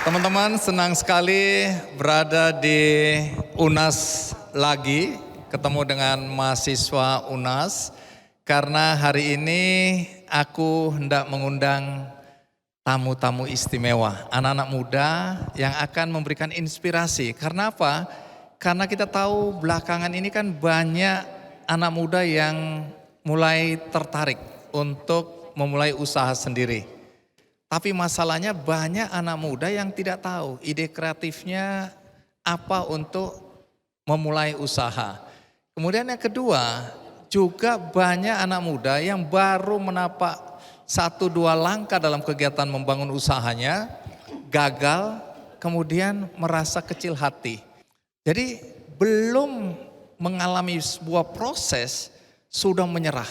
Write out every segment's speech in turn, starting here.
Teman-teman, senang sekali berada di UNAS lagi, ketemu dengan mahasiswa UNAS. Karena hari ini aku hendak mengundang tamu-tamu istimewa, anak-anak muda yang akan memberikan inspirasi. Karena apa? Karena kita tahu belakangan ini kan banyak anak muda yang mulai tertarik untuk memulai usaha sendiri. Tapi masalahnya banyak anak muda yang tidak tahu ide kreatifnya apa untuk memulai usaha. Kemudian yang kedua, juga banyak anak muda yang baru menapak 1-2 langkah dalam kegiatan membangun usahanya, gagal, kemudian merasa kecil hati. Jadi belum mengalami sebuah proses, sudah menyerah,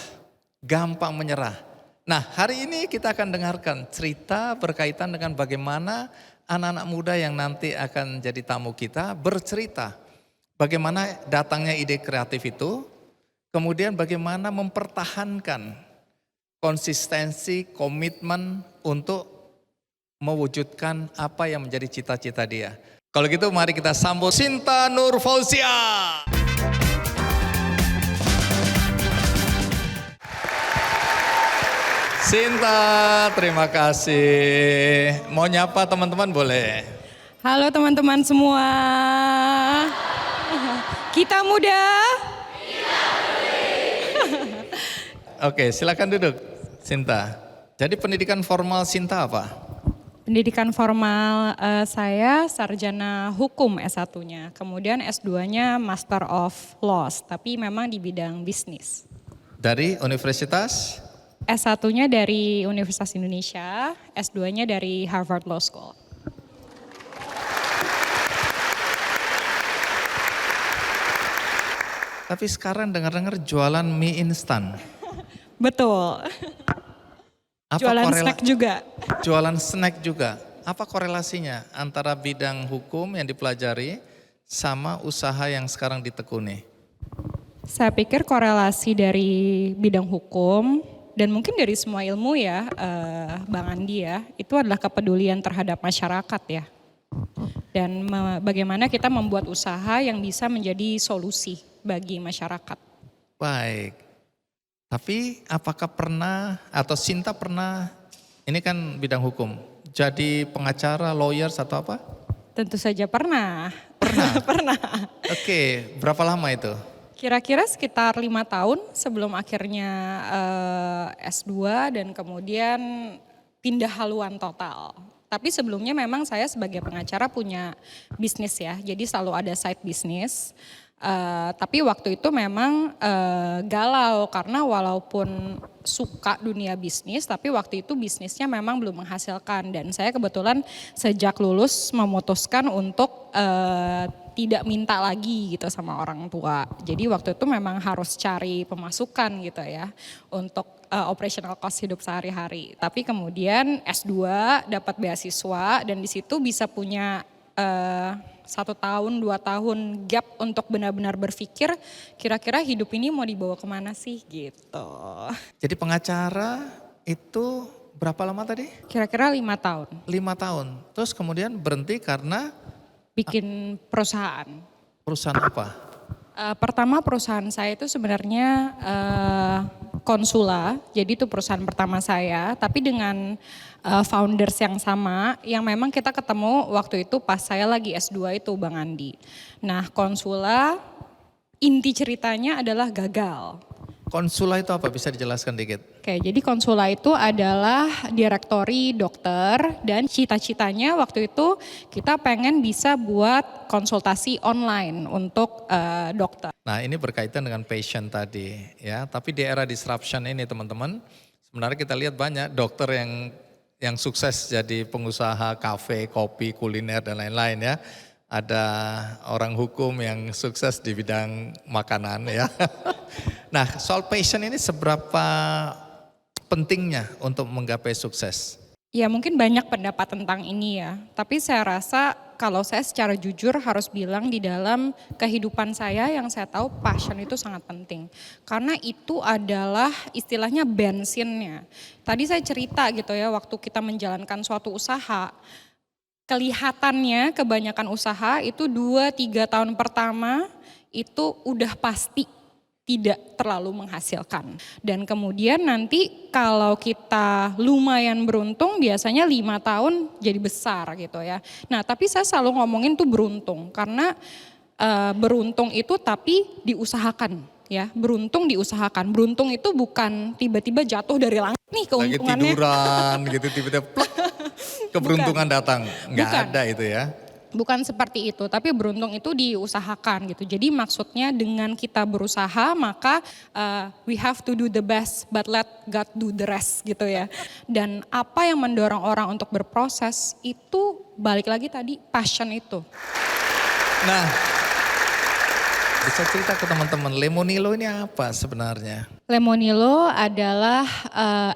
gampang menyerah. Nah, hari ini kita akan dengarkan cerita berkaitan dengan bagaimana anak-anak muda yang nanti akan jadi tamu kita bercerita. Bagaimana datangnya ide kreatif itu, kemudian bagaimana mempertahankan konsistensi, komitmen untuk mewujudkan apa yang menjadi cita-cita dia. Kalau gitu mari kita sambut Sinta Nur Fauzia. Sinta, terima kasih. Mau nyapa teman-teman boleh? Halo teman-teman semua. Kita muda. Oke, silakan duduk, Sinta. Jadi pendidikan formal Sinta apa? Pendidikan formal saya sarjana hukum S1-nya. Kemudian S2-nya Master of Laws, tapi memang di bidang bisnis. Dari Universitas? S1-nya dari Universitas Indonesia, S2-nya dari Harvard Law School. Tapi sekarang dengar-dengar jualan mie instan. Betul. Jualan snack juga. Jualan snack juga. Apa korelasinya antara bidang hukum yang dipelajari sama usaha yang sekarang ditekuni? Saya pikir korelasi dari bidang hukum dan mungkin dari semua ilmu ya, Bang Andi ya, itu adalah kepedulian terhadap masyarakat ya. Dan bagaimana kita membuat usaha yang bisa menjadi solusi bagi masyarakat. Baik. Tapi apakah pernah atau Sinta pernah, ini kan bidang hukum, jadi pengacara, lawyers atau apa? Tentu saja pernah. Pernah? Pernah. Oke, berapa lama itu? Kira-kira sekitar 5 tahun sebelum akhirnya S2 dan kemudian pindah haluan total. Tapi sebelumnya memang saya sebagai pengacara punya bisnis ya, jadi selalu ada side bisnis. Tapi waktu itu memang galau karena walaupun suka dunia bisnis, tapi waktu itu bisnisnya memang belum menghasilkan. Dan saya kebetulan sejak lulus memutuskan untuk tidak minta lagi gitu sama orang tua. Jadi waktu itu memang harus cari pemasukan gitu ya untuk operational cost hidup sehari-hari. Tapi kemudian S2 dapat beasiswa dan di situ bisa punya 1 tahun, 2 tahun gap untuk benar-benar berpikir kira-kira hidup ini mau dibawa kemana sih gitu. Jadi pengacara itu berapa lama tadi? Kira-kira 5 tahun. 5 tahun, terus kemudian berhenti karena? Bikin perusahaan. Perusahaan apa? Pertama perusahaan saya itu sebenarnya Konsula, jadi itu perusahaan pertama saya, tapi dengan founders yang sama, yang memang kita ketemu waktu itu pas saya lagi S2 itu Bang Andi. Nah Konsula, inti ceritanya adalah gagal. Konsula itu apa? Bisa dijelaskan dikit? Oke, jadi Konsula itu adalah direktori dokter dan cita-citanya waktu itu kita pengen bisa buat konsultasi online untuk dokter. Nah ini berkaitan dengan passion tadi ya, tapi di era disruption ini teman-teman, sebenarnya kita lihat banyak dokter yang sukses jadi pengusaha kafe, kopi, kuliner dan lain-lain ya. Ada orang hukum yang sukses di bidang makanan ya. Nah soal passion ini seberapa pentingnya untuk menggapai sukses? Ya mungkin banyak pendapat tentang ini ya, tapi saya rasa kalau saya secara jujur harus bilang di dalam kehidupan saya yang saya tahu passion itu sangat penting. Karena itu adalah istilahnya bensinnya. Tadi saya cerita gitu ya waktu kita menjalankan suatu usaha, Kelihatannya kebanyakan usaha itu 2-3 tahun pertama itu udah pasti tidak terlalu menghasilkan. Dan kemudian nanti kalau kita lumayan beruntung biasanya 5 tahun jadi besar gitu ya. Nah tapi saya selalu ngomongin tuh beruntung karena beruntung itu tapi diusahakan ya. Beruntung diusahakan. Beruntung itu bukan tiba-tiba jatuh dari langit nih Lagi keuntungannya. tiduran gitu tiba-tiba plek, keberuntungan datang. Nggak Bukan. ada itu ya. Bukan seperti itu, tapi beruntung itu diusahakan gitu. Jadi maksudnya dengan kita berusaha maka we have to do the best, but let God do the rest gitu ya. Dan apa yang mendorong orang untuk berproses itu balik lagi tadi passion itu. Nah, bisa cerita ke teman-teman, Lemonilo ini apa sebenarnya? Lemonilo adalah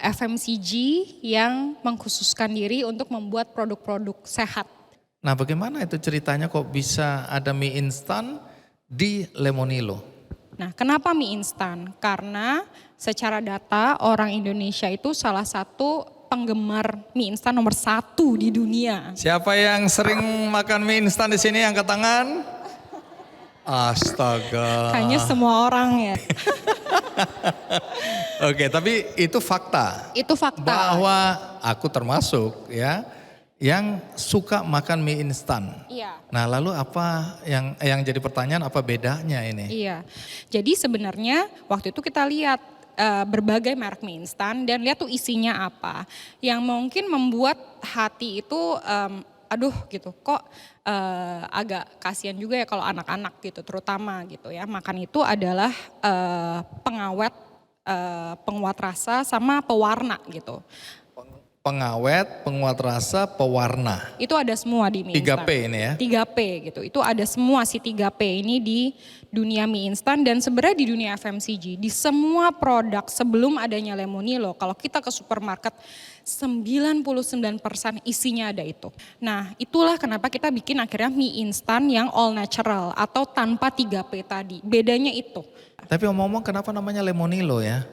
FMCG yang mengkhususkan diri untuk membuat produk-produk sehat. Nah bagaimana itu ceritanya kok bisa ada mie instan di Lemonilo? Nah, kenapa mie instan? Karena secara data orang Indonesia itu salah satu penggemar mie instan nomor 1 di dunia. Siapa yang sering makan mie instan di sini angkat tangan? Astaga. Kayaknya semua orang ya. Oke, tapi itu fakta. Itu fakta. Bahwa aku termasuk ya yang suka makan mie instan. Iya. Nah, lalu apa yang jadi pertanyaan apa bedanya ini? Iya. Jadi sebenarnya waktu itu kita lihat berbagai merek mie instan dan lihat tuh isinya apa. Yang mungkin membuat hati itu aduh gitu kok agak kasihan juga ya kalau anak-anak gitu terutama gitu ya. Makan itu adalah pengawet, penguat rasa sama pewarna gitu. Pengawet, penguat rasa, pewarna. Itu ada semua di mie instan. 3P ini ya? 3P gitu, itu ada semua si 3P ini di dunia mie instan dan sebenarnya di dunia FMCG. Di semua produk sebelum adanya Lemonilo, kalau kita ke supermarket 99% isinya ada itu. Nah itulah kenapa kita bikin akhirnya mie instan yang all natural atau tanpa 3P tadi. Bedanya itu. Tapi omong-omong kenapa namanya Lemonilo ya?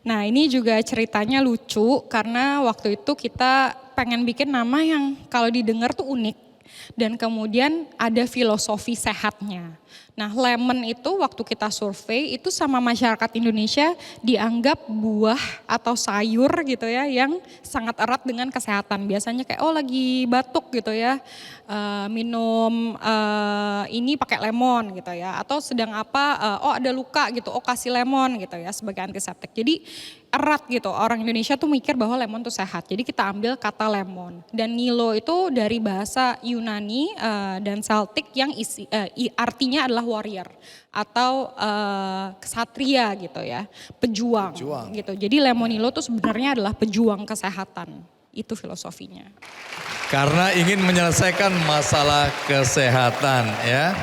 Nah ini juga ceritanya lucu karena waktu itu kita pengen bikin nama yang kalau didengar tuh unik. Dan kemudian ada filosofi sehatnya. Nah lemon itu waktu kita survei itu sama masyarakat Indonesia dianggap buah atau sayur gitu ya yang sangat erat dengan kesehatan. Biasanya kayak oh lagi batuk gitu ya minum ini pakai lemon gitu ya. Atau sedang apa oh ada luka gitu oh kasih lemon gitu ya sebagai antiseptik. Jadi erat gitu orang Indonesia tuh mikir bahwa lemon tuh sehat. Jadi kita ambil kata lemon dan Nilo itu dari bahasa Yunani dan Celtic yang artinya adalah warrior atau kesatria gitu ya, pejuang. Gitu. Jadi Lemonilo tuh sebenarnya adalah pejuang kesehatan. Itu filosofinya. Karena ingin menyelesaikan masalah kesehatan ya.